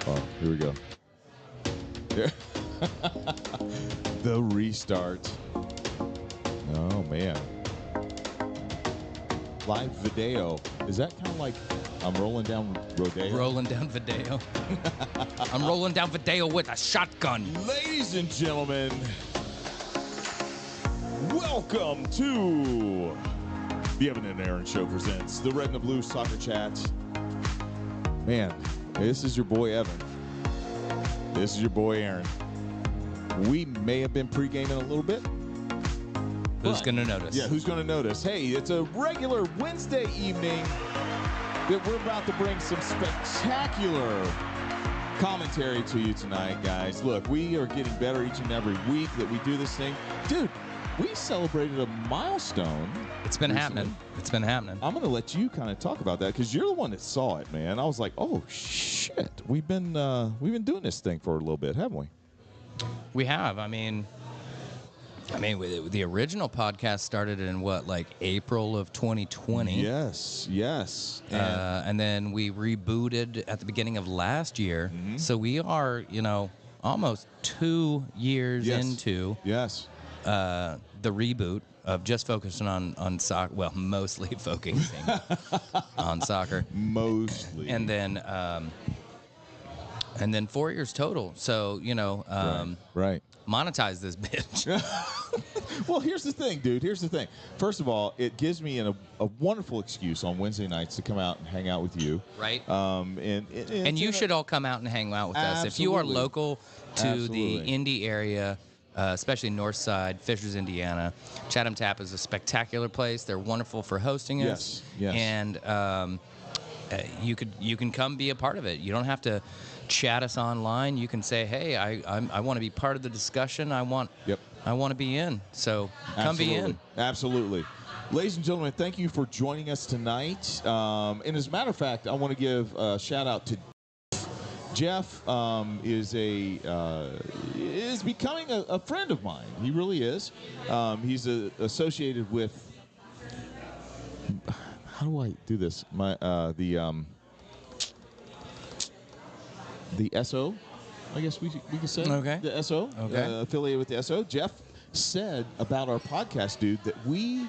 Oh, here we go. The restart. Oh, man. Live video. Is that kind of like I'm rolling down Rodeo? Rolling down video. I'm rolling down video with a shotgun. Ladies and gentlemen, welcome to the Evan and Aaron Show presents the Red and the Blue Soccer Chat. Man, this is your boy Evan. This is your boy Aaron. We may have been pre-gaming a little bit. Who's going to notice? Yeah, who's going to notice? Hey, it's a regular Wednesday evening that we're about to bring some spectacular commentary to you tonight, guys. Look, we are getting better each and every week that we do this thing. Dude, we celebrated a milestone. It's been happening. It's been happening. I'm going to let you kind of talk about that because you're the one that saw it, man. I was like, oh, shit. We've been doing this thing for a little bit, haven't we? We have. I mean, the original podcast started in what, like April of 2020? Yes. And then we rebooted at the beginning of last year. Mm-hmm. So we are, almost 2 years into the reboot of just focusing on soccer. Well, mostly focusing on soccer. Mostly. And then 4 years total. So, Right. monetize this bitch. Well, here's the thing, dude. Here's the thing. First of all, it gives me a wonderful excuse on Wednesday nights to come out and hang out with you. Right. And you should all come out and hang out with us. If you are local to the Indy area, especially North Side, Fishers, Indiana, Chatham Tap is a spectacular place. They're wonderful for hosting us. Yes. And you can come be a part of it. You don't have to chat us online. You can say, hey, I want to be part of the discussion. I want to be in. So come be in. Absolutely. Ladies and gentlemen, thank you for joining us tonight. And as a matter of fact, I want to give a shout out to Jeff. Is becoming a friend of mine. He really is. He's associated with. How do I do this? The SO, I guess we could say. Okay. The SO, affiliated with the SO. Jeff said about our podcast, dude, that we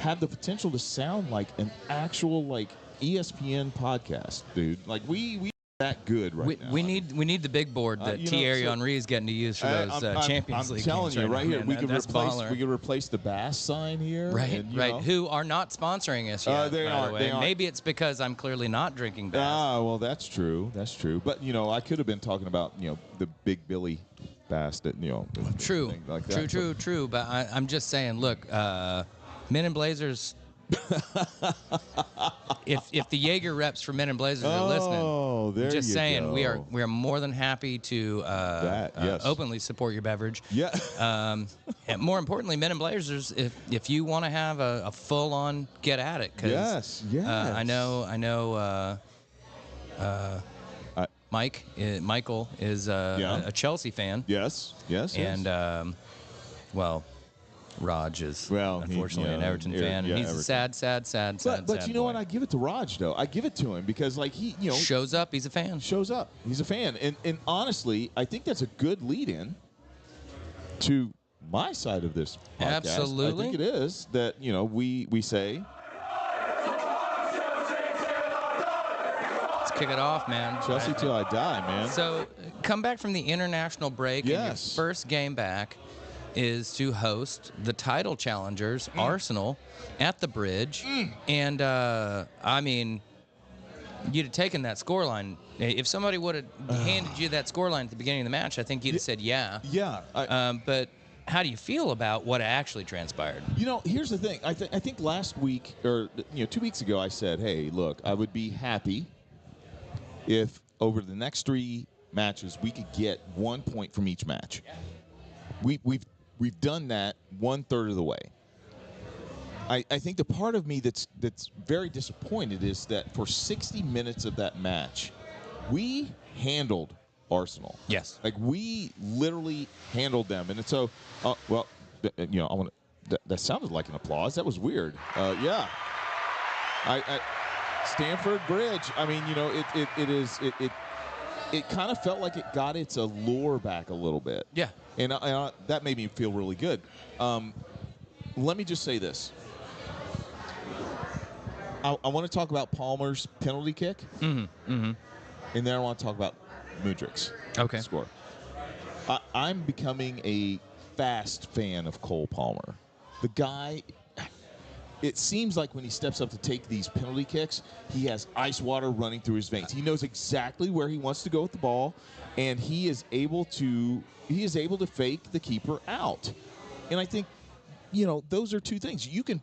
have the potential to sound like an actual ESPN podcast, dude. Like we that good now. We need the big board that Thierry Henry is getting to use for those Champions League I'm telling games you right here, man, we could replace the Bass sign here. Right. Who are not sponsoring us yet? They aren't. Maybe it's because I'm clearly not drinking Bass. Well, that's true. That's true. But I could have been talking about the Big Billy Bass that True. Like that. True. But I'm just saying, look, Men in Blazers. If the Jaeger reps for Men in Blazers are listening, I'm just saying we are more than happy to openly support your beverage. Yeah. And more importantly, Men in Blazers, if you want to have a full-on get at it, because I know. Michael is a Chelsea fan. Yes. And Raj is unfortunately an Everton fan, and he's Everton. a sad. But you know what? I give it to Raj though. I give it to him because he shows up. He's a fan. Shows up. He's a fan, and honestly, I think that's a good lead-in to my side of this podcast. Absolutely, I think it is that we say. Let's kick it off, man. Chelsea till I die, man. So come back from the international break. And your first game back is to host the title challengers, Arsenal, at the Bridge. And, you'd have taken that scoreline. If somebody would have handed you that scoreline at the beginning of the match, I think you'd have said yeah. Yeah. But how do you feel about what actually transpired? Here's the thing. I think last week, or 2 weeks ago, I said, hey, look, I would be happy if over the next 3 matches we could get 1 point from each match. We've done that 1/3 of the way. I think the part of me that's very disappointed is that for 60 minutes of that match, we handled Arsenal. Yes. We literally handled them. And so, I want that sounded like an applause. That was weird. Yeah. Stamford Bridge. I mean, it it kind of felt like it got its allure back a little bit. Yeah. And that made me feel really good. Let me just say this. I want to talk about Palmer's penalty kick. Mm-hmm. Mm-hmm. And then I want to talk about Mudryk's score. I'm becoming a fast fan of Cole Palmer. The guy, it seems like when he steps up to take these penalty kicks, he has ice water running through his veins. He knows exactly where he wants to go with the ball, and he is able to fake the keeper out. And I think, those are two things. You can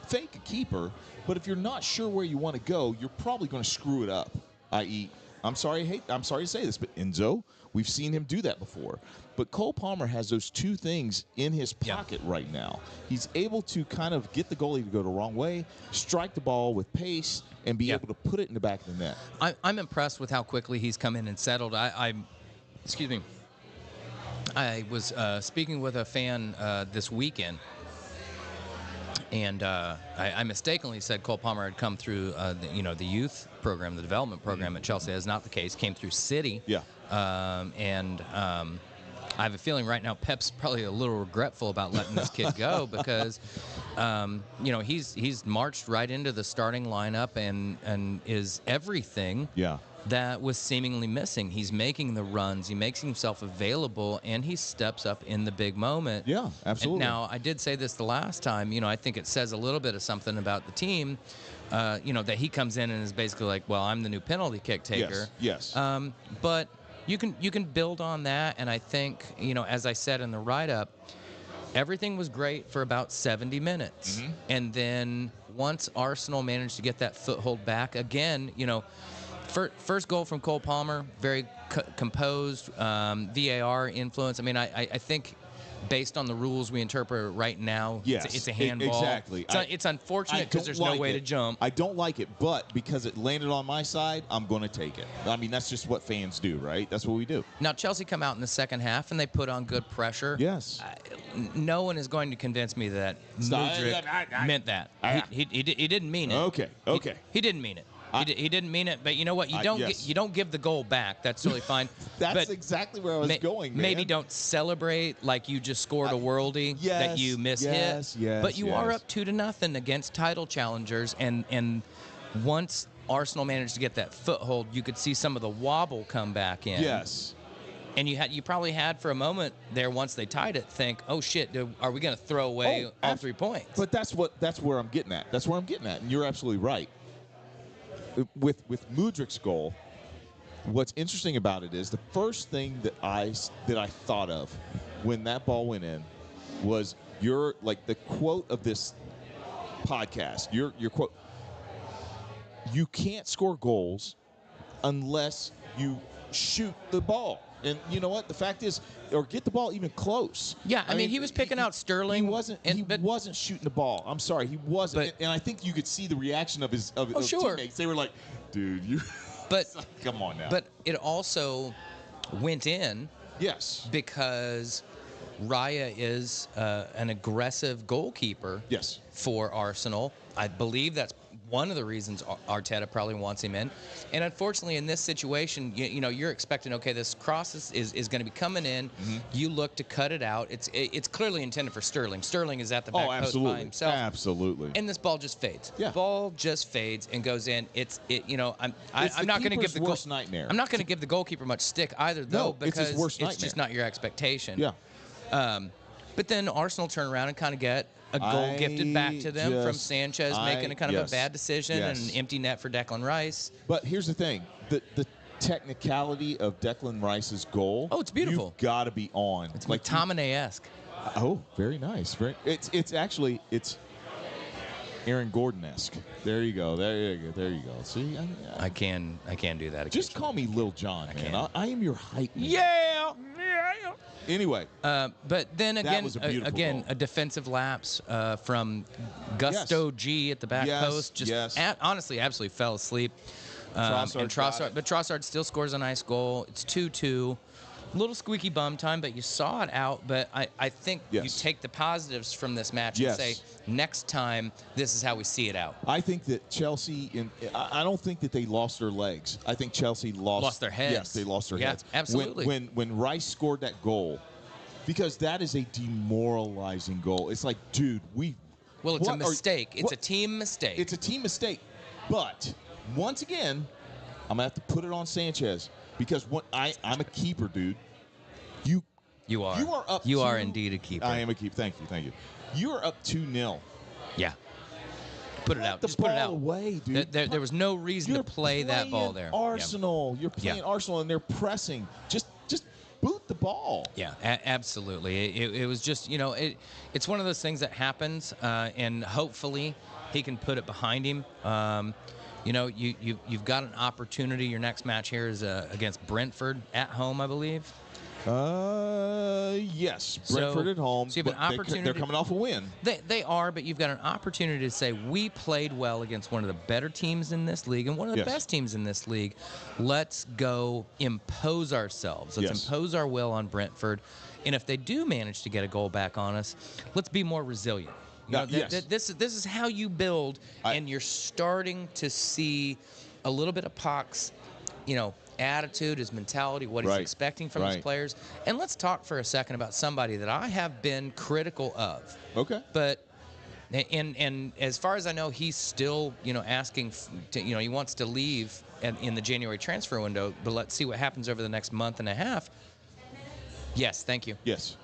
fake a keeper, but if you're not sure where you want to go, you're probably going to screw it up. I.e., I'm sorry to say this, but Enzo, we've seen him do that before. But Cole Palmer has those two things in his pocket right now. He's able to kind of get the goalie to go the wrong way, strike the ball with pace, and be able to put it in the back of the net. I'm impressed with how quickly he's come in and settled. Excuse me. I was speaking with a fan this weekend, and I mistakenly said Cole Palmer had come through the youth program, the development program at Chelsea. That's not the case. Came through City. Yeah. I have a feeling right now Pep's probably a little regretful about letting this kid go because, he's marched right into the starting lineup and is everything. Yeah. That was seemingly missing. He's making the runs. He makes himself available, and he steps up in the big moment. Yeah, absolutely. And now, I did say this the last time. I think it says a little bit of something about the team, that he comes in and is basically like, well, I'm the new penalty kick taker. Yes. But you can build on that, and I think, as I said in the write-up, everything was great for about 70 minutes. Mm-hmm. And then once Arsenal managed to get that foothold back, again, first goal from Cole Palmer, very composed, VAR influence. I mean, I think based on the rules we interpret right now, it's a handball. Exactly. It's unfortunate because there's no way to jump. I don't like it, but because it landed on my side, I'm going to take it. I mean, that's just what fans do, right? That's what we do. Now, Chelsea come out in the second half, and they put on good pressure. Yes. No one is going to convince me that Mudryk meant that. He didn't mean it. Okay. He didn't mean it. He didn't mean it, but you know what? You don't give the goal back. That's totally fine. That's exactly where I was going, man. Maybe don't celebrate like you just scored a worldie that you mishit. But you are up 2-0 against title challengers, and once Arsenal managed to get that foothold, you could see some of the wobble come back in. Yes. And you probably had for a moment there once they tied it, think, oh shit, are we going to throw away all 3 points? But that's where I'm getting at. That's where I'm getting at, and you're absolutely right. With Mudryk's goal, what's interesting about it is the first thing that I thought of when that ball went in was the quote of this podcast. Your quote. You can't score goals unless you shoot the ball. And you know what? The fact is, or get the ball even close. Yeah, I mean, he was picking out Sterling. He wasn't shooting the ball. I'm sorry, he wasn't. And I think you could see the reaction of his teammates. They were like, dude, you come on now. But it also went in. Yes. Because Raya is an aggressive goalkeeper. Yes. For Arsenal. I believe that's one of the reasons Arteta probably wants him in. And unfortunately, in this situation, you're expecting, okay, this cross is going to be coming in. Mm-hmm. You look to cut it out. It's clearly intended for Sterling. Sterling is at the back post by himself. Absolutely. And this ball just fades. Yeah. Ball just fades and goes in. I'm not going to give the worst nightmare. I'm not going to give the goalkeeper much stick either, though, because it's just not your expectation. Yeah. But then Arsenal turn around and kind of get a goal gifted back to them from Sanchez making a kind of a bad decision and an empty net for Declan Rice. But here's the thing. The technicality of Declan Rice's goal. Oh, it's beautiful. You've got to be on. It's like McTominay-esque. Oh, very nice. It's actually Aaron Gordon-esque. There you go. See, I can do that. Just call me Lil John, man. I am your hype man. Yeah. Anyway, but then again, goal. A defensive lapse from Gusto G at the back post. Honestly, absolutely fell asleep. Trossard. But Trossard still scores a nice goal. It's 2-2. little squeaky bum time, but you saw it out. But I think you Yes. take the positives from this match Yes. and say, next time, this is how we see it out. I think that Chelsea, I don't think that they lost their legs. I think Chelsea lost their heads. Yes, they lost their heads. Absolutely. When Rice scored that goal, because that is a demoralizing goal. It's like, dude, Well, it's a mistake. It's a team mistake. It's a team mistake. But once again, I'm going to have to put it on Sanchez because I'm a keeper, dude. You are up. You are indeed a keeper. I am a keeper. Thank you. You are up 2-0. Yeah. Put it out. The Just put it ball out. away, dude. There was no reason to play that ball there. Arsenal. Yeah. You're playing Arsenal, and they're pressing. Just boot the ball. Yeah, absolutely. It was just, it's one of those things that happens, and hopefully he can put it behind him. You've got an opportunity. Your next match here is against Brentford at home, I believe. Yes, Brentford at home. So you have an opportunity. They're coming off a win. They are, but you've got an opportunity to say we played well against one of the better teams in this league and one of the best teams in this league. Let's go impose ourselves. Let's impose our will on Brentford. And if they do manage to get a goal back on us, let's be more resilient. This is how you build, and you're starting to see a little bit of Poch's, attitude, his mentality, what he's expecting from his players. And let's talk for a second about somebody that I have been critical of. Okay. But and as far as I know, he's still asking to, he wants to leave in the January transfer window. But let's see what happens over the next month and a half. Yes, thank you. Yes.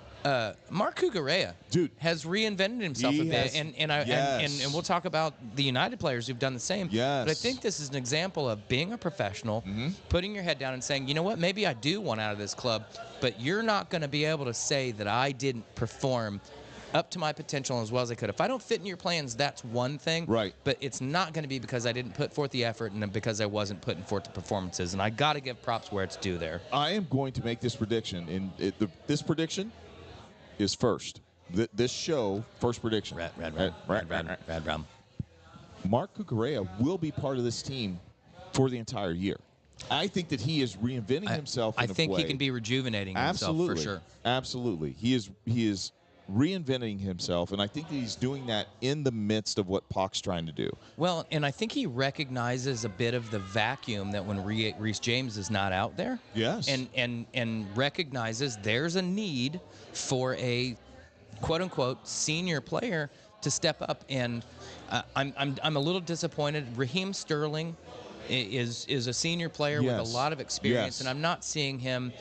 Marc Cucurella, dude, has reinvented himself a bit, and we'll talk about the United players who've done the same. Yes. But I think this is an example of being a professional, putting your head down and saying, you know what, maybe I do want out of this club, but you're not going to be able to say that I didn't perform up to my potential as well as I could. If I don't fit in your plans, that's one thing. Right. But it's not going to be because I didn't put forth the effort and because I wasn't putting forth the performances. And I got to give props where it's due there. I am going to make this prediction, and this prediction is first. This show, first prediction. Rad. Marc Cucurella will be part of this team for the entire year. I think that he is reinventing himself in a way. I think he can be rejuvenating himself for sure. Absolutely. He is reinventing himself, and I think that he's doing that in the midst of what Poch's trying to do. Well, and I think he recognizes a bit of the vacuum that when Reece James is not out there. Yes. And recognizes there's a need for a quote-unquote senior player to step up. And I'm a little disappointed. Raheem Sterling is a senior player with a lot of experience, and I'm not seeing him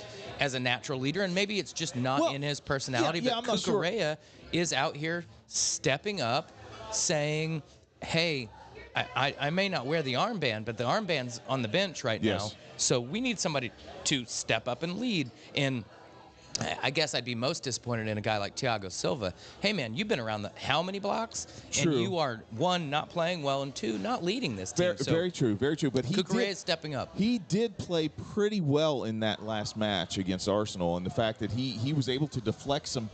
as a natural leader, and maybe it's just not in his personality, but Cucurella is out here stepping up, saying, hey, I may not wear the armband, but the armband's on the bench right now, so we need somebody to step up and lead. And I guess I'd be most disappointed in a guy like Thiago Silva. Hey, man, you've been around how many blocks? True. And you are, one, not playing well, and two, not leading this team. Very true. But Cucurella is stepping up. He did play pretty well in that last match against Arsenal, and the fact that he was able to deflect some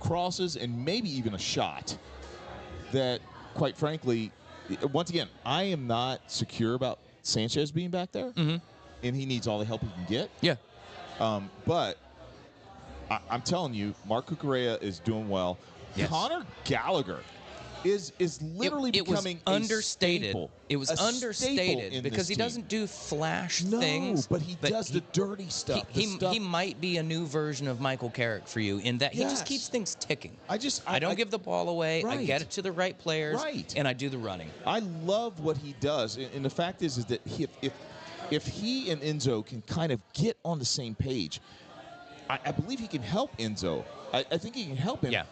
crosses and maybe even a shot that, quite frankly, once again, I am not secure about Sanchez being back there, and he needs all the help he can get. Yeah. But I'm telling you, Marc Cucurella is doing well. Yes. Conor Gallagher is literally becoming understated. A staple. It was understated because he doesn't do flash things. But he does the dirty stuff. He might be a new version of Michael Carrick for you in that he just keeps things ticking. I don't give the ball away. Right. I get it to the right players, and I do the running. I love what he does, and the fact is that if he and Enzo can kind of get on the same page, I believe he can help Enzo. I think he can help him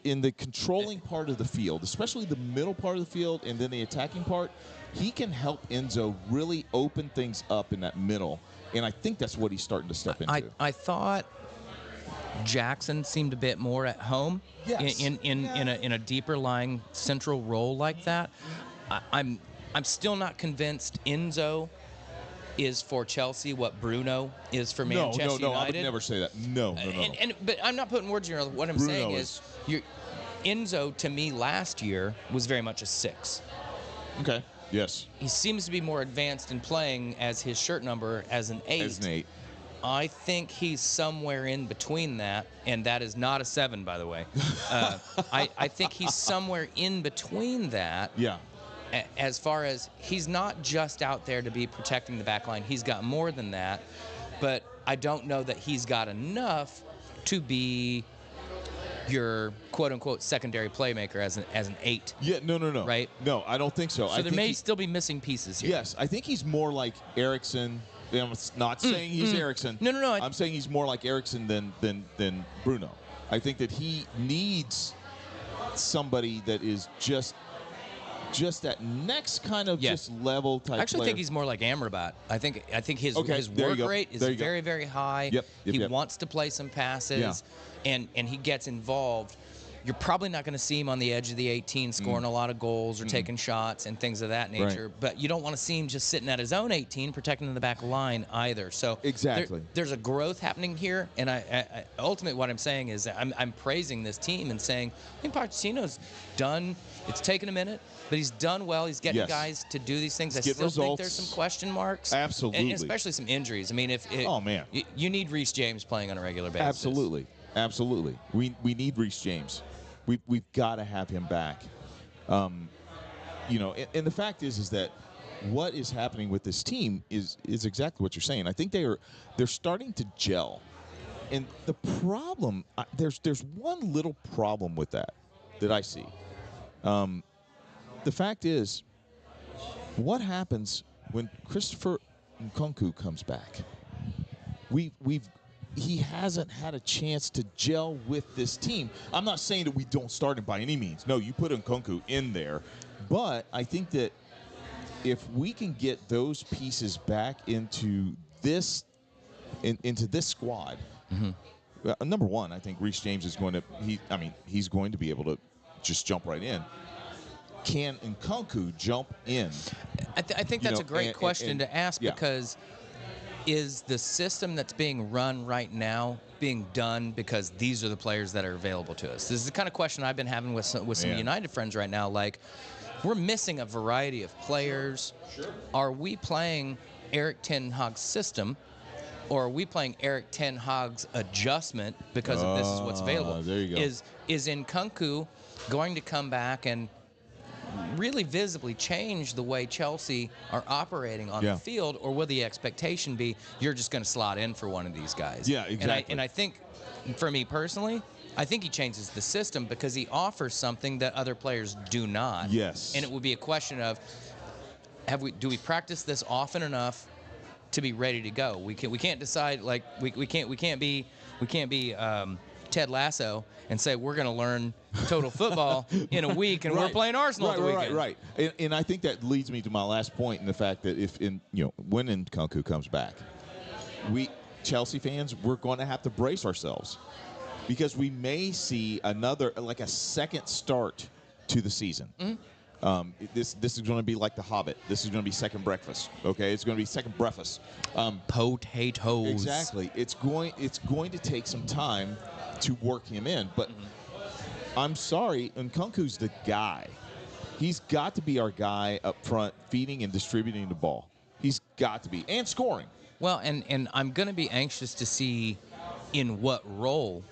in the controlling part of the field, especially the middle part of the field and then the attacking part. He can help Enzo really open things up in that middle, and I think that's what he's starting to step into. I thought Jackson seemed a bit more at home in a deeper lying central role like that. I'm still not convinced Enzo is for Chelsea what Bruno is for Manchester United. No, I would never say that. No. But I'm not putting words in your mouth. What I'm saying is Enzo, to me, last year was very much a 6. Okay. Yes. He seems to be more advanced in playing as his shirt number as an 8. As an 8. I think he's somewhere in between that, and that is not a 7, by the way. I think he's somewhere in between that. Yeah. As far as he's not just out there to be protecting the back line. He's got more than that, but I don't know that he's got enough to be your quote-unquote secondary playmaker as an 8. Yeah, no. Right? No, I don't think so. So there may still be missing pieces here. Yes, I think he's more like Eriksen. I'm not saying he's Eriksen. No. I'm saying he's more like Eriksen than Bruno. I think that he needs somebody that is just that next kind of just level type. I actually player. think he's more like Amrabat. I think his work rate is very, very high. Yep, he wants to play some passes, and he gets involved. You're probably not going to see him on the edge of the 18 scoring a lot of goals or taking shots and things of that nature. Right. But you don't want to see him just sitting at his own 18 protecting the back line either. So exactly, there's a growth happening here. And I ultimately what I'm saying is I'm praising this team and saying I think Pochettino's done. It's taken a minute, but he's done well. He's getting guys to do these things. I still think there's some question marks. Absolutely. And especially some injuries. I mean, you need Reece James playing on a regular basis. Absolutely. We need Reece James. We've got to have him back. And the fact is that what is happening with this team is exactly what you're saying. I think they're starting to gel. And the problem, there's one little problem with that I see. The fact is, what happens when Christopher Nkunku comes back? He hasn't had a chance to gel with this team. I'm not saying that we don't start him by any means. No, you put Nkunku in there. But I think that if we can get those pieces back into this squad, number one, I think Reece James is going to he's going to be able to just jump right in. Can Nkunku jump in? I think that's a great question to ask because is the system that's being run right now being done because these are the players that are available to us? This is the kind of question I've been having with some United friends right now. Like, we're missing a variety of players. Sure. Are we playing Erik ten Hag's system, or are we playing Erik ten Hag's adjustment because of this is what's available? There you go. Is Nkunku going to come back and really visibly change the way Chelsea are operating on the field, or will the expectation be you're just going to slot in for one of these guys? Yeah, exactly. And I think, for me personally, I think he changes the system because he offers something that other players do not. Yes. And it would be a question of do we practice this often enough to be ready to go? We can't decide, like we can't be Ted Lasso and say we're going to learn total football in a week and we're playing Arsenal the weekend. Right. And I think that leads me to my last point in the fact that when Nkunku comes back, we Chelsea fans, we're going to have to brace ourselves because we may see a second start to the season. Mm-hmm. This is going to be like The Hobbit. This is going to be second breakfast. Okay, it's going to be second breakfast. Potatoes. Exactly. It's going to take some time to work him in, but I'm sorry, Nkunku's the guy. He's got to be our guy up front, feeding and distributing the ball. He's got to be, and scoring. Well, and I'm going to be anxious to see in what role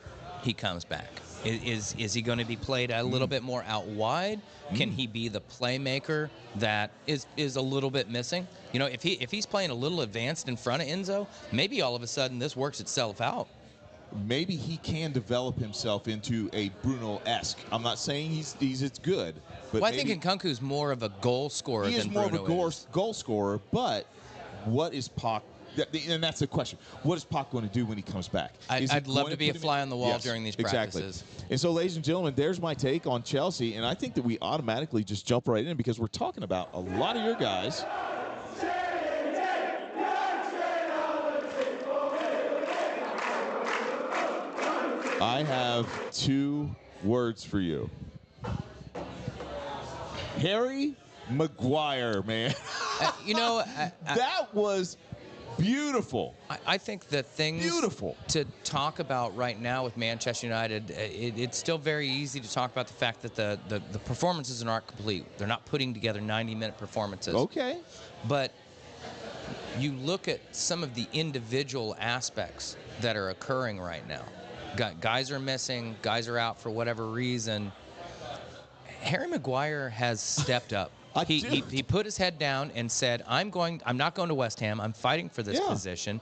he comes back. Is he going to be played a little bit more out wide? Can he be the playmaker that is a little bit missing? If he's playing a little advanced in front of Enzo, maybe all of a sudden this works itself out. Maybe he can develop himself into a Bruno-esque. I'm not saying he's as good, but I think Nkunku's more of a goal scorer than Bruno is. He is more of a goal scorer, but what is Poch? And that's the question. What is Poch going to do when he comes back? I'd love to be a fly on the wall during these practices. Exactly. And so, ladies and gentlemen, there's my take on Chelsea, and I think that we automatically just jump right in because we're talking about a lot of your guys. I have 2 words for you. Harry Maguire, man. That was beautiful. I think the things to talk about right now with Manchester United, it's still very easy to talk about the fact that the performances aren't complete. They're not putting together 90-minute performances. Okay. But you look at some of the individual aspects that are occurring right now. Guys are missing, guys are out for whatever reason. Harry Maguire has stepped up. He put his head down and said, I'm not going to West Ham. I'm fighting for this position.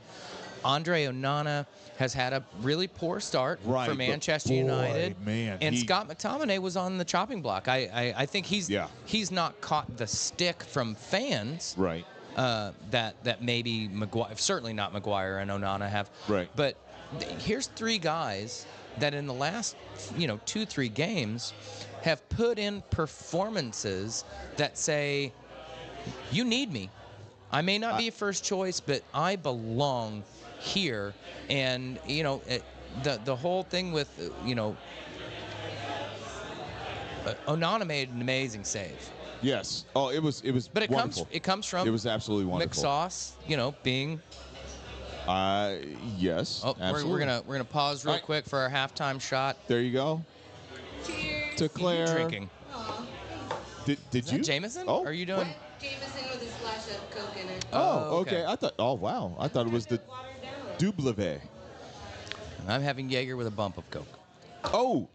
Andre Onana has had a really poor start for Manchester United. And Scott McTominay was on the chopping block. I think he's not caught the stick from fans. Right. That maybe Maguire, certainly not Maguire and Onana have. Right. But here's three guys that in the last 2-3 games have put in performances that say, you need me. I may not be a first choice, but I belong here. And, the whole thing with, Onana made an amazing save. Yes. Oh, it was But it wonderful. comes from it was absolutely wonderful. McSauce, being yes. Oh, absolutely. we're gonna pause real quick for our halftime shot. There you go. Cheers. To Claire. Drinking. Aw, Did Is you? that Jameson? Oh. Are you doing? Jameson with a splash of Coke in it. Oh, okay. okay. Oh, wow. I thought it was the Watered down. Double. I'm having Jaeger with a bump of Coke. Oh.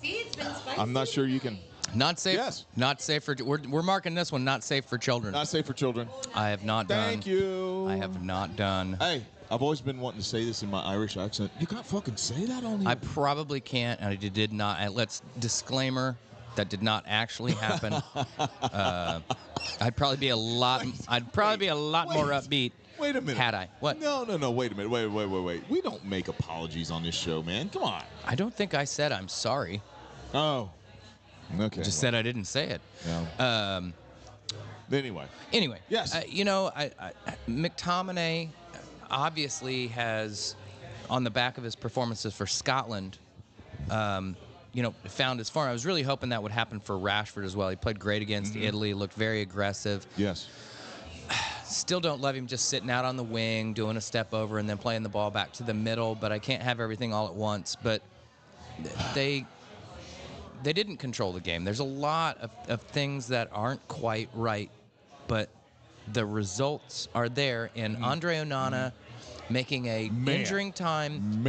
See, it's been spicy. I'm not sure you can. Not safe. Yes. Not safe for. We're marking this one not safe for children. Not safe for children. I have not done. Thank you. I have not done. Hey, I've always been wanting to say this in my Irish accent. You can't fucking say that on here. I probably can't, and I did not. Let's disclaimer. That did not actually happen. I'd probably be a lot. I'd probably be a lot more upbeat. Wait a minute. Had I? What? No. Wait a minute. Wait. We don't make apologies on this show, man. Come on. I don't think I said I'm sorry. Oh. Okay. Just said I didn't say it. Yeah. Anyway. Yes. McTominay obviously has, on the back of his performances for Scotland, found his form. I was really hoping that would happen for Rashford as well. He played great against Italy, looked very aggressive. Yes. Still don't love him just sitting out on the wing, doing a step over, and then playing the ball back to the middle, but I can't have everything all at once. But they didn't control the game. There's a lot of things that aren't quite right, but the results are there. And Andre Onana making a injuring time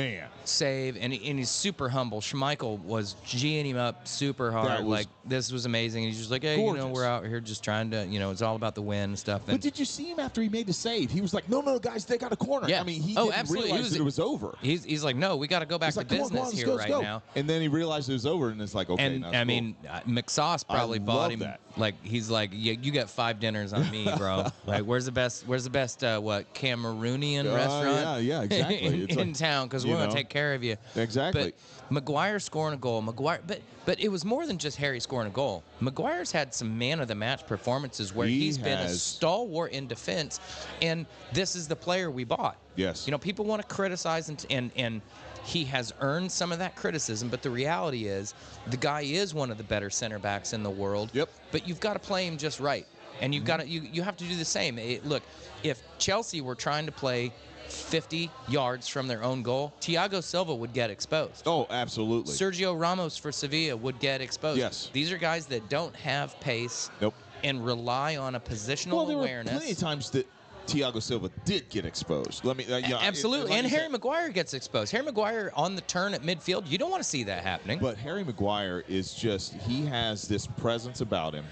save, and he's super humble. Schmeichel was G'ing him up super hard. Like, this was amazing. And he's just like, hey, we're out here just trying to, it's all about the win and stuff. But did you see him after he made the save? He was like, no, guys, they that a corner. Yeah. I mean, he didn't realize that it was over. He's like, no, we got to go back to business here right now. And then he realized it was over, and it's like, okay, and I mean, McSauce probably bought him. Like, he's like, you got 5 dinners on me, bro. Like, where's the best Cameroonian restaurant? Yeah, exactly. in town, because we're gonna take care of you. Exactly. But Maguire scoring a goal, but it was more than just Harry scoring a goal. Maguire's had some man of the match performances where he's been a stalwart in defense, and this is the player we bought. Yes. People want to criticize and he has earned some of that criticism, but the reality is the guy is one of the better center backs in the world. Yep. But you've got to play him just right, and you've got to you have to do the same. Look, if Chelsea were trying to play 50 yards from their own goal, Thiago Silva would get exposed. Oh, absolutely. Sergio Ramos for Sevilla would get exposed. Yes. These are guys that don't have pace. Nope. And rely on a positional there awareness. Were plenty of times that Thiago Silva did get exposed. Absolutely. And Harry Maguire gets exposed. Harry Maguire on the turn at midfield, you don't want to see that happening. But Harry Maguire is just, he has this presence about him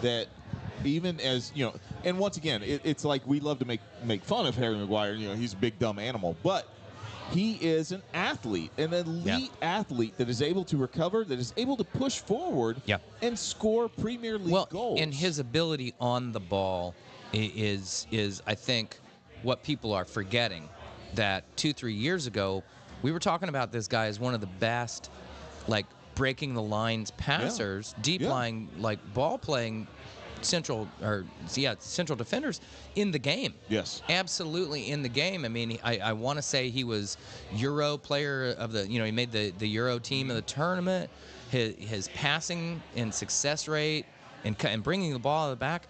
that even as, and once again, it's like we love to make fun of Harry Maguire. He's a big, dumb animal. But he is an athlete, an elite athlete that is able to recover, that is able to push forward and score Premier League goals. And his ability on the ball is I think, what people are forgetting. That 2-3 years ago, we were talking about this guy as one of the best, like, breaking the lines passers, deep lying, like, ball playing central defenders in the game. Yes. Absolutely in the game. I mean, I want to say he was Euro player of the, he made the Euro team of the tournament. His passing and success rate and bringing the ball out of the back.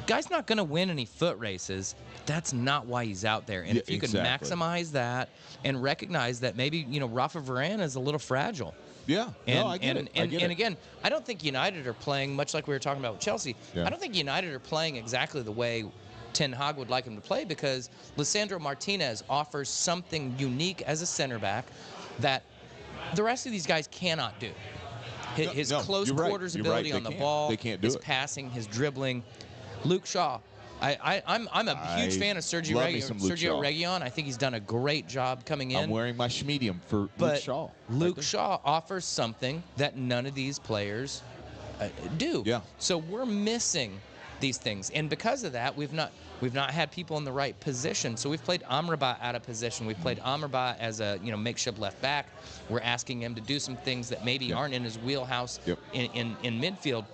Guy's not going to win any foot races. That's not why he's out there. And if you can maximize that and recognize that maybe, Rafa Varane is a little fragile. Yeah, I get it. And again, I don't think United are playing much like we were talking about with Chelsea. Yeah. I don't think United are playing exactly the way Ten Hag would like him to play, because Lisandro Martinez offers something unique as a center back that the rest of these guys cannot do. His close quarters ability on the ball, his passing, his dribbling. Luke Shaw. I'm a huge fan of Sergio Reguilon. I think he's done a great job coming in. I'm wearing my schmedium for Luke Shaw. Luke Shaw offers something that none of these players do. Yeah. So we're missing these things, and because of that, we've not had people in the right position. So we've played Amrabat out of position. We've played Amrabat as a makeshift left back. We're asking him to do some things that maybe aren't in his wheelhouse in midfield.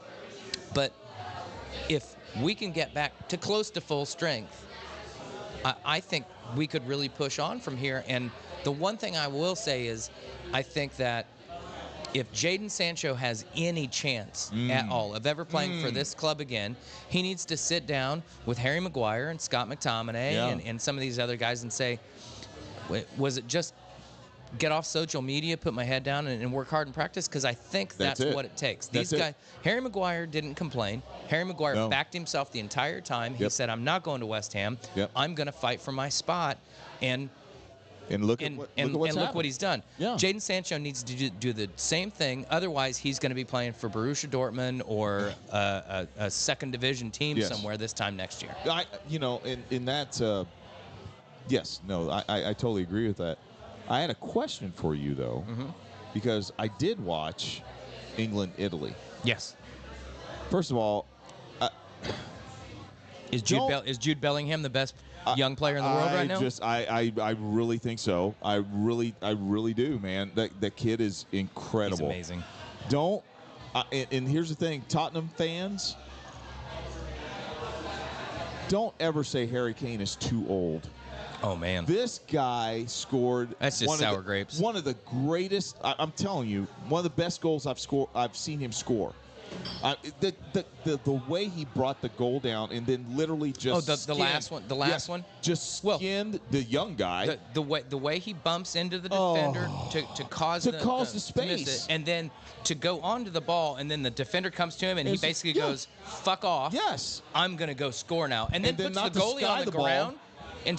But if we can get back to close to full strength, I think we could really push on from here. And the one thing I will say is, I think that if Jadon Sancho has any chance at all of ever playing for this club again, he needs to sit down with Harry Maguire and Scott McTominay and some of these other guys and say, was it just get off social media, put my head down, and work hard in practice? Because I think that's what it takes. These guys, Harry Maguire didn't complain. Harry Maguire backed himself the entire time. He said, I'm not going to West Ham. I'm going to fight for my spot. And look what he's done. Jadon Sancho needs to do the same thing. Otherwise, he's going to be playing for Borussia Dortmund or a second division team somewhere this time next year. I totally agree with that. I had a question for you, though, because I did watch England-Italy. Yes. First of all, is Jude Bellingham the best young player in the world right now? I really think so. I really do, man. That kid is incredible. He's amazing. And here's the thing, Tottenham fans, don't ever say Harry Kane is too old. Oh, man. This guy scored. That's just sour grapes. One of the greatest. I'm telling you, one of the best goals I've seen him score. The way he brought the goal down and then literally just the last one just skinned the young guy. The way he bumps into the defender to cause the space, to miss it, and then to go onto the ball, and then the defender comes to him and he basically goes, "Fuck off! Yes, I'm gonna go score now," and then puts the goalie on the ground. And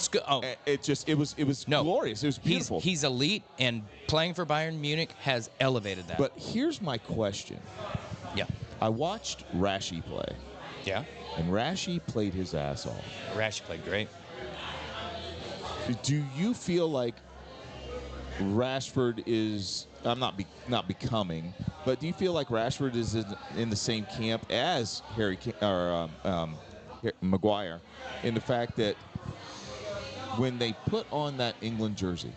it was glorious. It was beautiful. He's elite, and playing for Bayern Munich has elevated that. But here's my question. Yeah. I watched Rashi play. Yeah. And Rashi played his ass off. Rashi played great. Do you feel like Rashford is not becoming, but do you feel like Rashford is in the same camp as Maguire in the fact that when they put on that England jersey,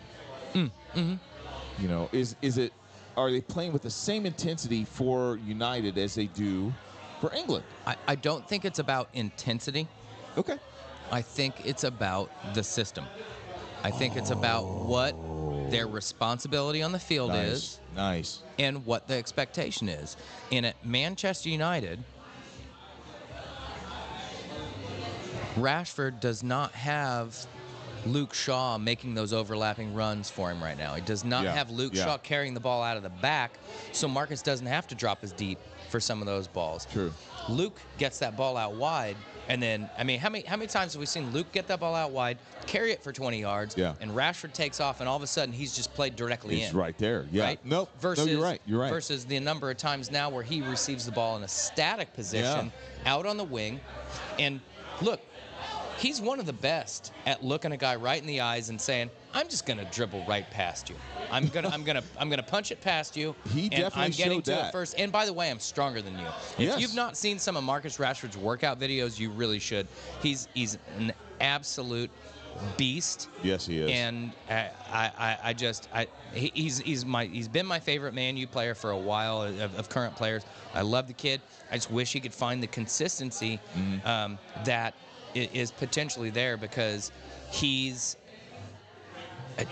are they playing with the same intensity for United as they do for England? I don't think it's about intensity. Okay. I think it's about the system. I think it's about what their responsibility on the field is. Nice. And what the expectation is. And at Manchester United, Rashford does not have Luke Shaw making those overlapping runs for him right now. He does not have Luke Shaw carrying the ball out of the back, so Marcus doesn't have to drop as deep for some of those balls. True. Luke gets that ball out wide, and then, how many times have we seen Luke get that ball out wide, carry it for 20 yards, and Rashford takes off, and all of a sudden he's just played directly in. He's right there. Yeah. Right? Nope. Versus, no, you're right. You're right. Versus the number of times now where he receives the ball in a static position out on the wing, and look, he's one of the best at looking a guy right in the eyes and saying, "I'm just going to dribble right past you. I'm gonna punch it past you. He definitely I'm getting showed to that. it first. And by the way, I'm stronger than you." If you've not seen some of Marcus Rashford's workout videos, you really should. He's an absolute beast. Yes, he is. And he's been my favorite Man U player for a while of current players. I love the kid. I just wish he could find the consistency that is potentially there, because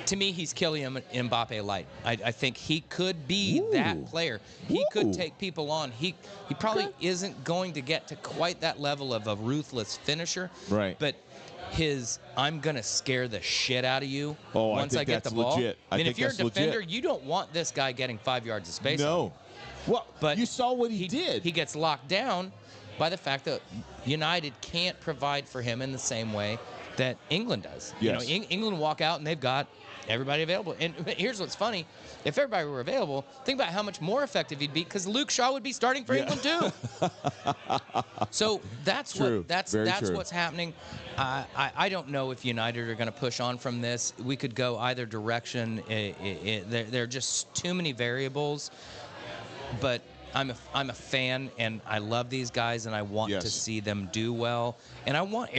to me, he's Kylian Mbappe light. I think he could be that player. He could take people on. He probably isn't going to get to quite that level of a ruthless finisher. Right. But I'm going to scare the shit out of you once I get the ball. Legit. I mean, if you're a defender, you don't want this guy getting 5 yards of space. No. Well, but you saw what he did. He gets locked down, by the fact that United can't provide for him in the same way that England does. Yes. England walk out and they've got everybody available. And here's what's funny. If everybody were available, think about how much more effective he'd be, because Luke Shaw would be starting for England too. So that's true. that's true. what's happening. I don't know if United are going to push on from this. We could go either direction. There are just too many variables. But I'm a fan, and I love these guys, and I want to see them do well, and I want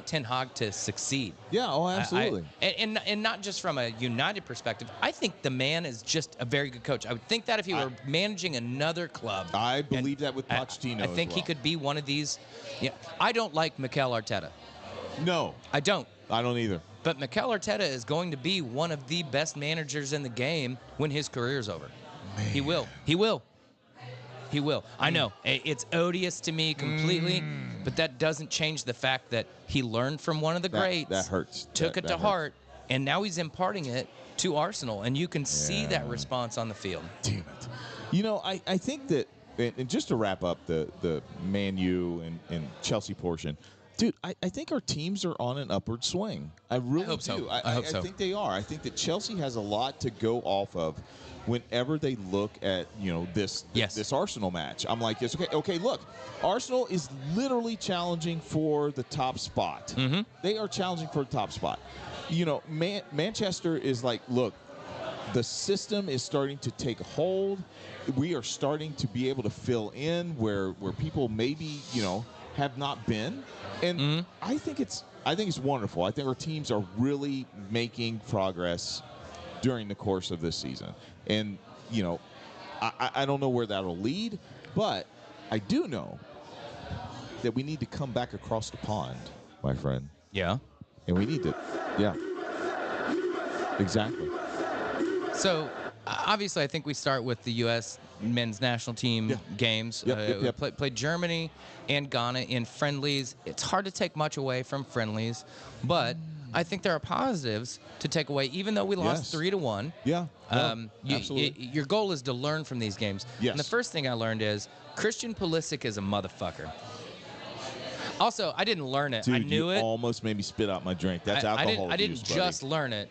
Ten Hag to succeed. Yeah, oh, absolutely. And not just from a United perspective. I think the man is just a very good coach. I would think that if he were managing another club. I believe that with Pochettino. I think he could be one of these. Yeah, I don't like Mikel Arteta. No, I don't. I don't either. But Mikel Arteta is going to be one of the best managers in the game when his career is over. Man. He will. He will. He will. I know. It's odious to me completely, but that doesn't change the fact that he learned from one of the greats. That hurts. Took it to heart, and now he's imparting it to Arsenal, and you can see that response on the field. Damn it. You know, I think that, and just to wrap up the Man U and Chelsea portion, dude, I think our teams are on an upward swing. I really hope so. do. I hope so. I think they are. I think that Chelsea has a lot to go off of whenever they look at, this Arsenal match. I'm like this. Okay, look, Arsenal is literally challenging for the top spot. Mm-hmm. They are challenging for the top spot. Manchester is like, look, the system is starting to take hold. We are starting to be able to fill in where people maybe, have not been. And I think it's wonderful. I think our teams are really making progress during the course of this season. And, I don't know where that'll lead, but I do know that we need to come back across the pond, my friend. Yeah. And we need to, exactly. So, obviously, I think we start with the U.S. men's national team games. Yep. Played Germany and Ghana in friendlies. It's hard to take much away from friendlies, but I think there are positives to take away, even though we lost 3-1. Yeah. Absolutely. Your goal is to learn from these games. Yes. And the first thing I learned is Christian Pulisic is a motherfucker. Also, I didn't learn it. Dude, I knew you it. almost made me spit out my drink. That's alcohol I didn't just learn it,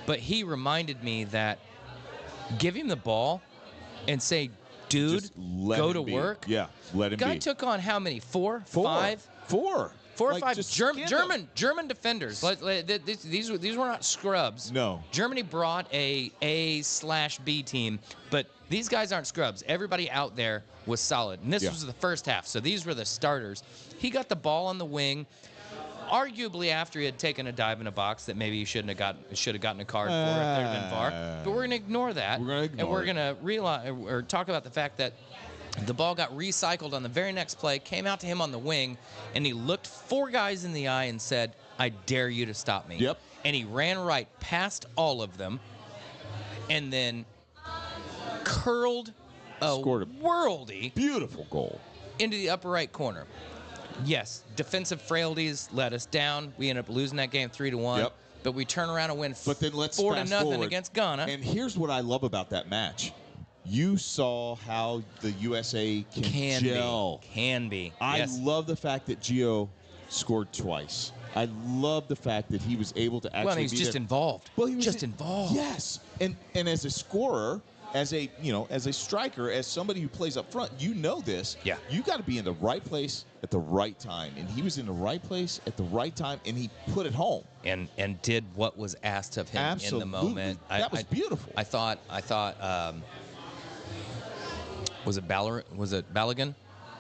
but he reminded me that give him the ball and say, dude, go to work. Yeah, let him be. Guy took on how many? Four? Four. 5? 4. 4 or like 5 German defenders. These were not scrubs. No. Germany brought a A/B team, but these guys aren't scrubs. Everybody out there was solid, and this was the first half. So these were the starters. He got the ball on the wing, arguably after he had taken a dive in a box that maybe he should have gotten a card for if there'd have been VAR. But we're gonna ignore that. We're gonna realize or talk about the fact that the ball got recycled on the very next play, came out to him on the wing, and he looked 4 guys in the eye and said, I dare you to stop me. Yep. And he ran right past all of them and then curled Scored a worldy beautiful goal into the upper right corner. Yes, defensive frailties let us down. We ended up losing that game 3-1. Yep. But we turn around and win 4-0 against Ghana. And here's what I love about that match. You saw how the USA can gel. Can be. I love the fact that Gio scored twice. I love the fact that he was able to actually. Well, he's just involved. Well, he was just involved. Yes, and as a scorer, as a striker, as somebody who plays up front, you know this. Yeah. You got to be in the right place at the right time, and he was in the right place at the right time, and he put it home. And did what was asked of him in the moment. That was beautiful. I thought. Was it Balogun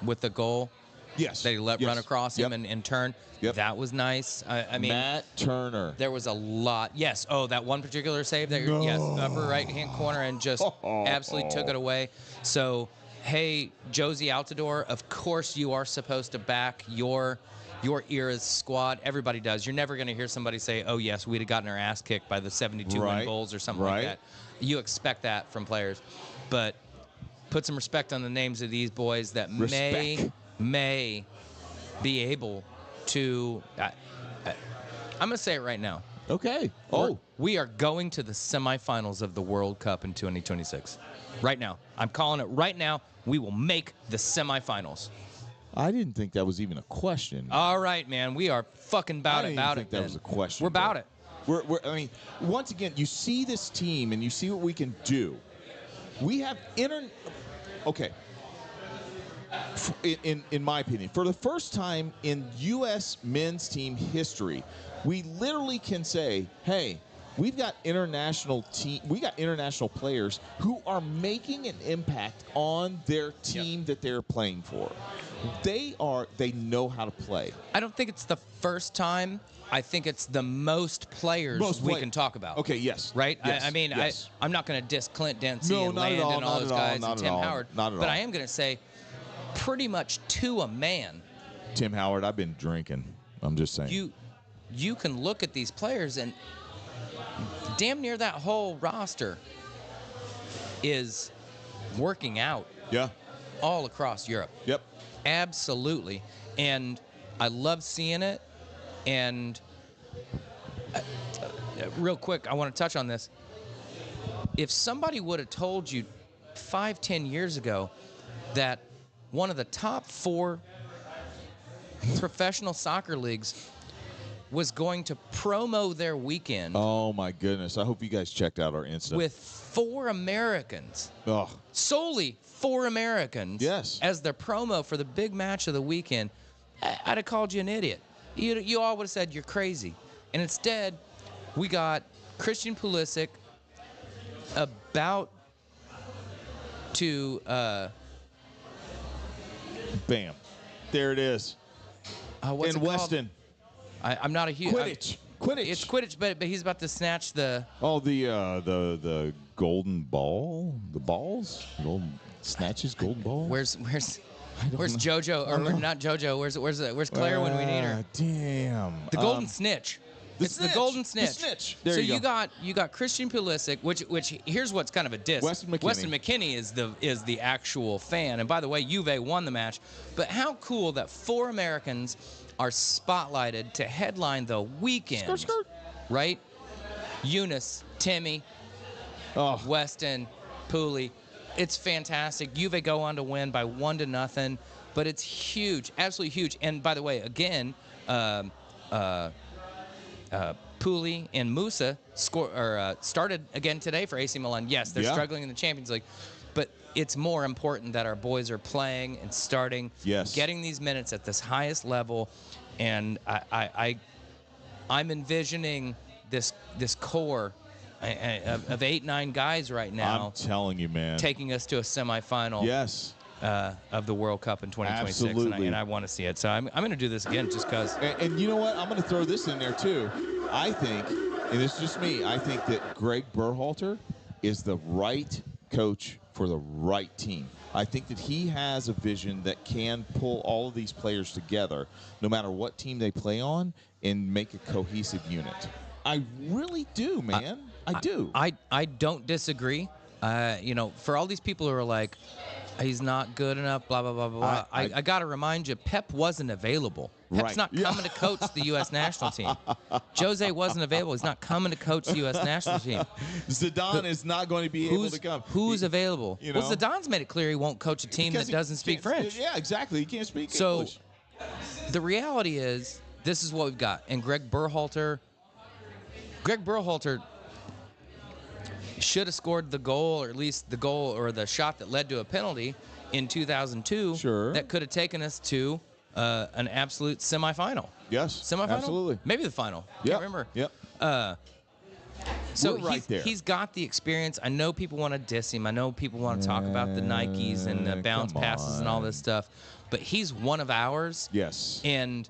with the goal? Yes. That he let run across him and turn. Yep. That was nice. I mean, Matt Turner. There was a lot. Yes. Oh, that one particular save there. No. Yes. Upper right-hand corner and just absolutely took it away. So, hey, Josie Altidore, of course you are supposed to back your era's squad. Everybody does. You're never going to hear somebody say, oh, yes, we'd have gotten our ass kicked by the 72 win Bulls or something like that. You expect that from players. But put some respect on the names of these boys that may be able to. I'm going to say it right now. Okay. We are going to the semifinals of the World Cup in 2026. Right now. I'm calling it right now. We will make the semifinals. I didn't think that was even a question. All right, man. We are fucking about it. I didn't think that was a question. We're about it. I mean, once again, you see this team and you see what we can do. We have Okay. In my opinion, for the first time in U.S. men's team history, we literally can say, "Hey, we've got international players who are making an impact on their team that they're playing for. They know how to play." I don't think it's the first time. I think it's the most players we can talk about. Okay, yes. Right? Yes, I mean, yes. I'm not going to diss Clint Dempsey and not at Landon all, and all those guys and Tim Howard. Not at but all. I am going to say pretty much to a man. Tim Howard, I've been drinking. I'm just saying. You can look at these players and damn near that whole roster is working out. Yeah. All across Europe. Yep. Absolutely. And I love seeing it. And real quick, I want to touch on this. If somebody would have told you 5-10 years ago that one of the top 4 professional soccer leagues was going to promo their weekend. Oh, my goodness. I hope you guys checked out our Insta. With 4 Americans. Oh. Solely 4 Americans. Yes. As their promo for the big match of the weekend. I'd have called you an idiot. You all would have said you're crazy. And instead, we got Christian Pulisic about to... Bam. There it is. What's in it Weston. Called? I'm not a huge... Quidditch. It's Quidditch, but he's about to snatch the... Oh, the golden ball? The balls? Snatches golden ball? Where's JoJo? Or not JoJo. Where's Claire when we need her? Damn. The golden snitch. It's the golden snitch. The snitch. There so you go. you got Christian Pulisic, which here's what's kind of a diss. Weston McKennie is the actual fan. And by the way, Juve won the match. But how cool that 4 Americans are spotlighted to headline the weekend. Skirt. Right? Eunice, Timmy, Weston, Pooley. It's fantastic. Juve go on to win by 1-0, but it's huge, absolutely huge. And by the way, again, Pooley and Musa started again today for AC Milan. Yes, they're struggling in the Champions League, but it's more important that our boys are playing and starting, getting these minutes at this highest level. And I'm envisioning this core of 8-9 guys right now. I'm telling you, man. Taking us to a semifinal. Yes. Of the World Cup in 2026. Absolutely. And I want to see it. So I'm going to do this again just because. And you know what? I'm going to throw this in there, too. I think, and it's just me, I think that Greg Berhalter is the right coach for the right team. I think that he has a vision that can pull all of these players together, no matter what team they play on, and make a cohesive unit. I really do, man. I do. I don't disagree. For all these people who are like, he's not good enough, blah, blah, blah, blah. I got to remind you, Pep wasn't available. Pep's not coming to coach the U.S. national team. Jose wasn't available. He's not coming to coach the U.S. national team. Zidane is not going to be able to come. Who's available? Well, Zidane's made it clear he won't coach a team that doesn't speak French. Yeah, exactly. He can't speak So English. the reality is, this is what we've got. And Greg Berhalter should have scored the goal, or at least the goal or the shot that led to a penalty in 2002. Sure. That could have taken us to an absolute semifinal. Yes. Semifinal? Absolutely. Maybe the final. Yep. Can't remember. Yep. So We're right there. He's got the experience. I know people want to diss him. I know people want to talk about the Nikes and the bounce passes and all this stuff. But he's one of ours. Yes. And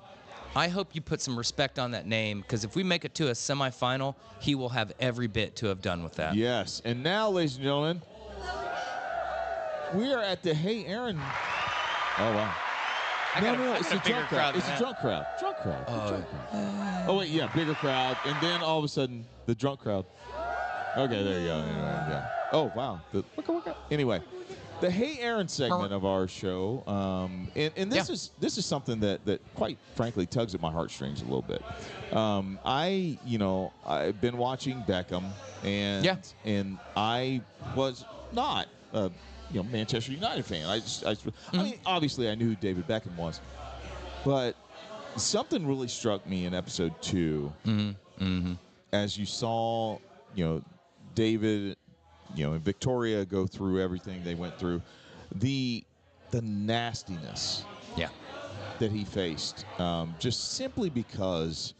I hope you put some respect on that name, because if we make it to a semifinal, he will have every bit to have done with that. Yes. And now, ladies and gentlemen, we are at the Hey Aaron. Oh, wow. No, it's a drunk crowd. It's a drunk crowd. Drunk crowd. Oh, wait, yeah, bigger crowd. And then all of a sudden, the drunk crowd. Okay, there you go. Anyway, yeah. Oh, wow. Anyway, the Hey Aaron segment of our show, and this is something that quite frankly tugs at my heartstrings a little bit. I've been watching Beckham, and I was not a Manchester United fan. I mean, obviously I knew who David Beckham was, but something really struck me in episode 2 as you saw, David, and Victoria go through everything they went through, the nastiness that he faced, just simply because,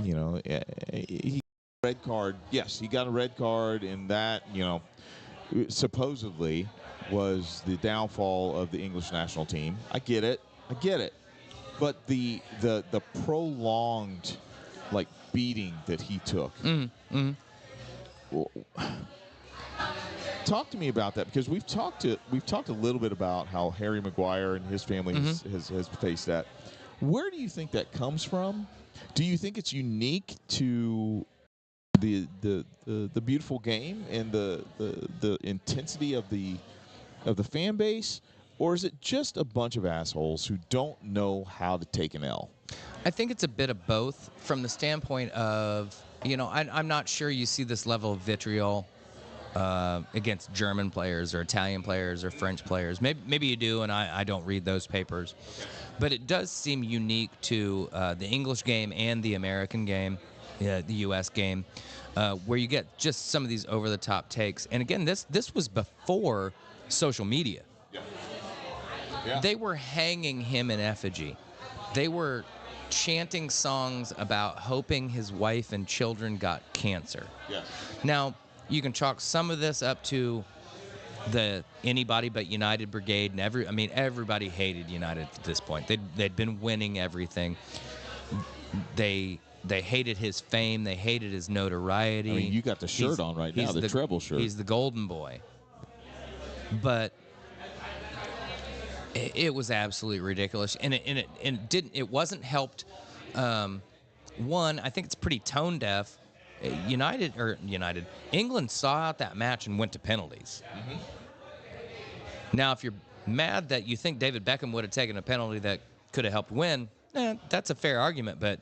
he got a red card. Yes, he got a red card, and that, supposedly was the downfall of the English national team. I get it. But the prolonged, beating that he took. Talk to me about that, because we've talked a little bit about how Harry Maguire and his family has faced that. Where do you think that comes from? Do you think it's unique to the beautiful game and the intensity of the fan base, or is it just a bunch of assholes who don't know how to take an L? I think it's a bit of both, from the standpoint of, I'm not sure you see this level of vitriol against German players or Italian players or French players. Maybe you do, and I don't read those papers. But it does seem unique to the English game and the American game, the U.S. game, where you get just some of these over-the-top takes. And again, this was before social media. Yeah. They were hanging him in effigy. They were chanting songs about hoping his wife and children got cancer. Yes. Now, you can chalk some of this up to the anybody but United brigade, and everybody hated United at this point. They'd been winning everything. They hated his fame. They hated his notoriety. I mean, you got the shirt on right now, the treble shirt. He's the golden boy. But it was absolutely ridiculous, and it wasn't helped. One, I think it's pretty tone deaf. England saw out that match and went to penalties. Now, if you're mad that you think David Beckham would have taken a penalty that could have helped win, that's a fair argument, but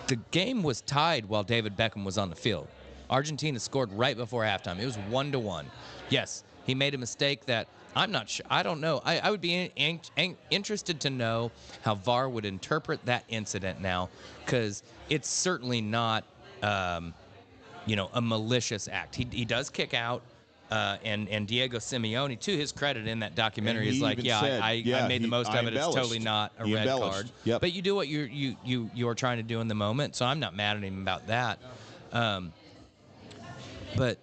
the game was tied while David Beckham was on the field. Argentina scored right before halftime. It was 1-1. Yes, he made a mistake that I'm not sure. I don't know. I would be interested to know how VAR would interpret that incident now, because it's certainly not a malicious act. He does kick out, and Diego Simeone, to his credit in that documentary, is like, I made the most of it. It's totally not a red card. Yep. But you do what you are trying to do in the moment, so I'm not mad at him about that. But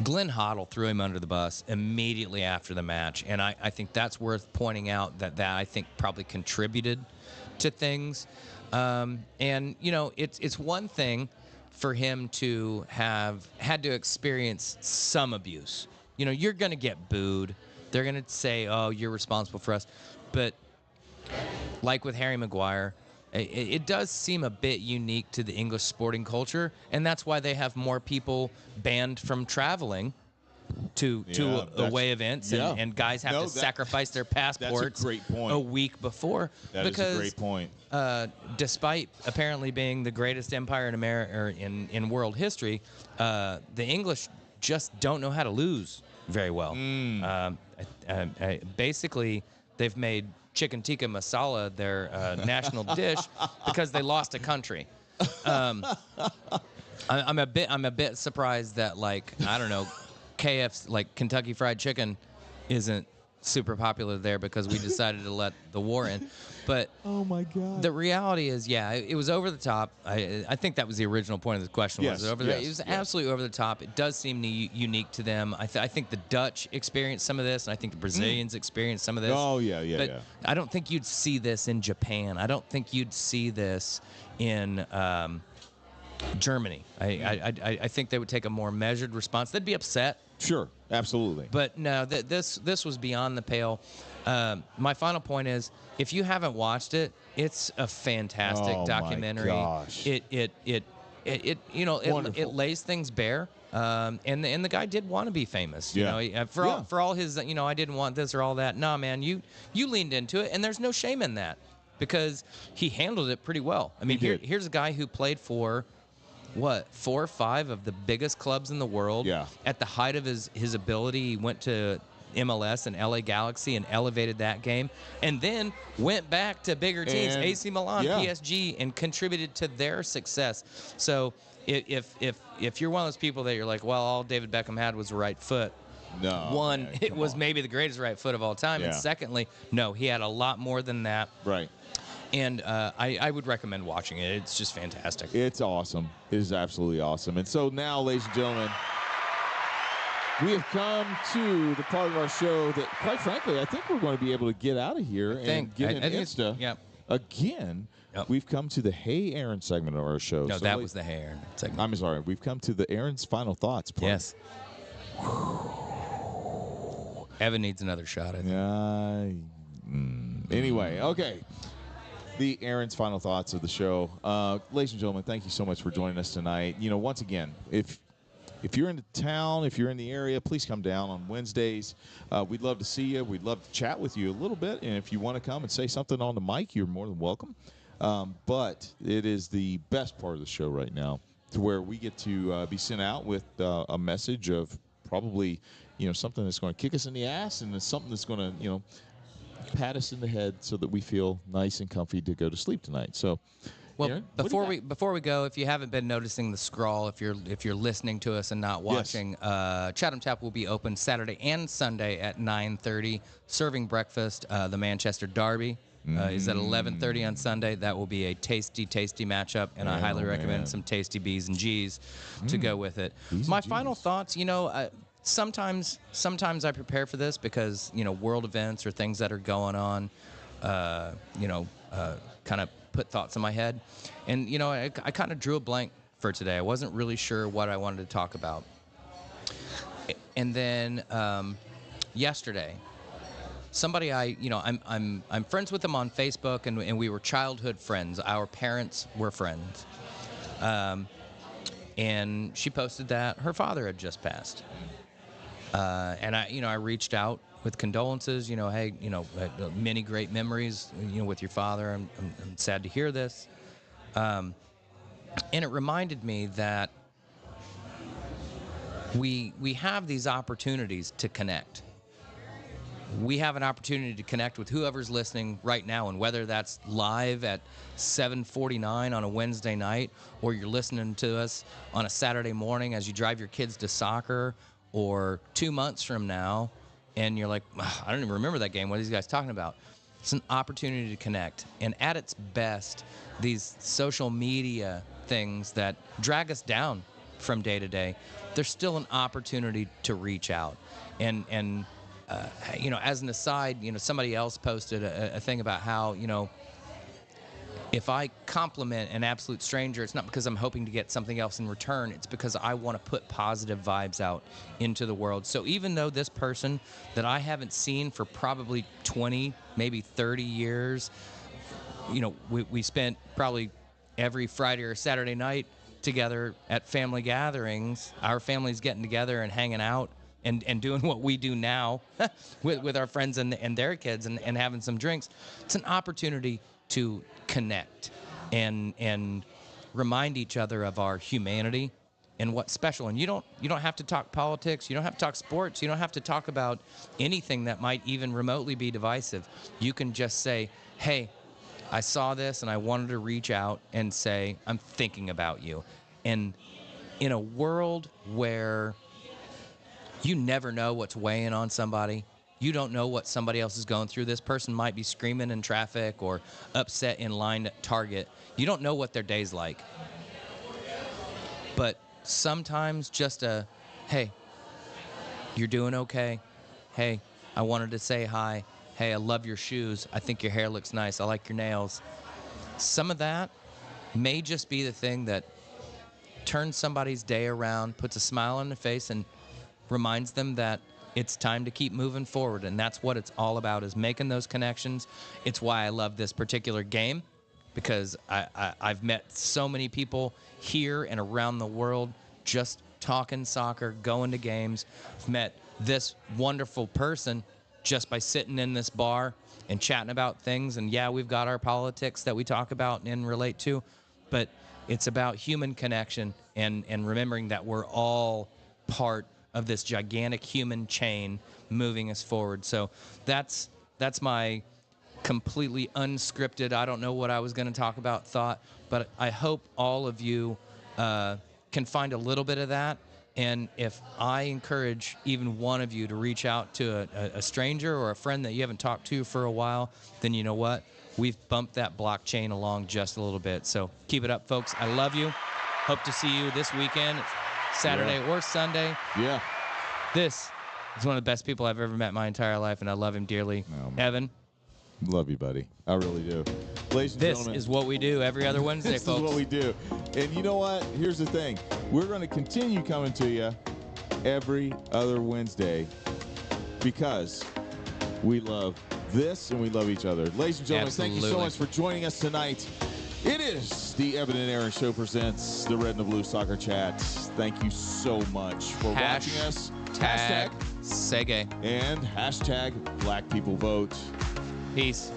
Glenn Hoddle threw him under the bus immediately after the match, and I think that's worth pointing out, that I think probably contributed to things. It's one thing for him to have had to experience some abuse. You're going to get booed. They're going to say, oh, you're responsible for us. But like with Harry Maguire, it does seem a bit unique to the English sporting culture, and that's why they have more people banned from traveling to away events, and guys have to sacrifice their passports a week before. That is a great point. Despite apparently being the greatest empire in America, or in world history, the English just don't know how to lose very well. Basically, they've made chicken tikka masala their national dish because they lost a country. I'm a bit surprised that, I don't know, KF's, Kentucky Fried Chicken, isn't super popular there because we decided to let the war in. But oh my God, the reality is, it was over the top. I think that was the original point of the question. Yes, It was absolutely over the top. It does seem unique to them. I think the Dutch experienced some of this, and I think the Brazilians experienced some of this. Oh yeah. But I don't think you'd see this in Japan. I don't think you'd see this in Germany. I think they would take a more measured response. They'd be upset. Sure, absolutely. But no, this was beyond the pale. My final point is, if you haven't watched it, it's a fantastic documentary. My gosh. It lays things bare. And the guy did want to be famous. For all his I didn't want this or all that. Nah, man, you leaned into it, and there's no shame in that, because he handled it pretty well. I mean, here's a guy who played for what, 4 or 5 of the biggest clubs in the world. Yeah. At the height of his ability, he went to MLS and LA Galaxy and elevated that game, and then went back to bigger teams, And, AC Milan, yeah. PSG, and contributed to their success. So if you're one of those people that you're like, well, all David Beckham had was a right foot. No. One, man, it come was on. maybe the greatest right foot of all time, and Yeah. secondly, no, he had a lot more than that. Right. And I would recommend watching it. It's just fantastic. It's awesome. It is absolutely awesome. And so now, ladies and gentlemen, we have come to the part of our show that, quite frankly, I think we're going to be able to get out of here and get an Insta. Yep. Again, we've come to the Hey Aaron segment of our show. No, So that was the Hey Aaron segment. I'm sorry. We've come to the Aaron's final thoughts part. Yes. Evan needs another shot, I think. Anyway, okay. The Aaron's final thoughts of the show. Ladies and gentlemen, thank you so much for joining us tonight. You know, once again, if you're in the town, if you're in the area, please come down on Wednesdays. We'd love to see you. We'd love to chat with you a little bit. And if you want to come and say something on the mic, you're more than welcome. But it is the best part of the show right now, to where we get to be sent out with a message of probably, something that's going to kick us in the ass, and it's something that's going to, pat us in the head so that we feel nice and comfy to go to sleep tonight. So, Well, Aaron, before we go, if you haven't been noticing the scroll, if you're listening to us and not watching, Chatham Tap will be open Saturday and Sunday at 9:30, serving breakfast. The Manchester Derby is at 11:30 on Sunday. That will be a tasty, tasty matchup, and I highly recommend some tasty B's and G's to go with it. My final thoughts, sometimes I prepare for this because world events or things that are going on, kind of put thoughts in my head, and I kind of drew a blank for today. I wasn't really sure what I wanted to talk about, and then yesterday, somebody I'm friends with them on Facebook, and we were childhood friends. Our parents were friends, and she posted that her father had just passed. And I reached out with condolences, hey, many great memories, with your father. I'm sad to hear this. And it reminded me that we have these opportunities to connect. We have an opportunity to connect with whoever's listening right now, and whether that's live at 7:49 on a Wednesday night, or you're listening to us on a Saturday morning as you drive your kids to soccer, or 2 months from now, and you're like, I don't even remember that game. What are these guys talking about? It's an opportunity to connect. And at its best, these social media things that drag us down from day to day, there's still an opportunity to reach out. And as an aside, somebody else posted a thing about how, if I compliment an absolute stranger, it's not because I'm hoping to get something else in return. It's because I want to put positive vibes out into the world. So even though this person that I haven't seen for probably 20, maybe 30 years, we spent probably every Friday or Saturday night together at family gatherings, our families getting together and hanging out and doing what we do now with our friends and their kids and having some drinks. It's an opportunity to connect and remind each other of our humanity and what's special. And you don't have to talk politics, you don't have to talk sports, you don't have to talk about anything that might even remotely be divisive. You can just say, hey, I saw this and I wanted to reach out and say, I'm thinking about you. And in a world where you never know what's weighing on somebody, you don't know what somebody else is going through. This person might be screaming in traffic or upset in line at Target. You don't know what their day's like. But sometimes just hey, you're doing okay. Hey, I wanted to say hi. Hey, I love your shoes. I think your hair looks nice. I like your nails. Some of that may just be the thing that turns somebody's day around, puts a smile on their face, and reminds them that it's time to keep moving forward, and that's what it's all about, is making those connections. It's why I love this particular game, because I've met so many people here and around the world just talking soccer, going to games. I've met this wonderful person just by sitting in this bar and chatting about things. And yeah, we've got our politics that we talk about and relate to, but It's about human connection and remembering that we're all part of this gigantic human chain moving us forward. So that's my completely unscripted, I don't know what I was going to talk about thought, but I hope all of you can find a little bit of that. And if I encourage even one of you to reach out to a stranger or a friend that you haven't talked to for a while, then you know what? We've bumped that blockchain along just a little bit. So keep it up, folks. I love you. Hope to see you this weekend, Saturday or Sunday. Yeah. This is one of the best people I've ever met in my entire life, and I love him dearly. Oh, Evan. Love you, buddy. I really do. Ladies and gentlemen. This is what we do every other Wednesday, this folks. This is what we do. And you know what? Here's the thing. We're going to continue coming to you every other Wednesday because we love this and we love each other. Ladies and gentlemen, Thank you so much for joining us tonight. It is the Evan and Aaron Show presents the Red and the Blue Soccer Chat. Thank you so much for watching us. Hashtag Sege. And hashtag Black People Vote. Peace.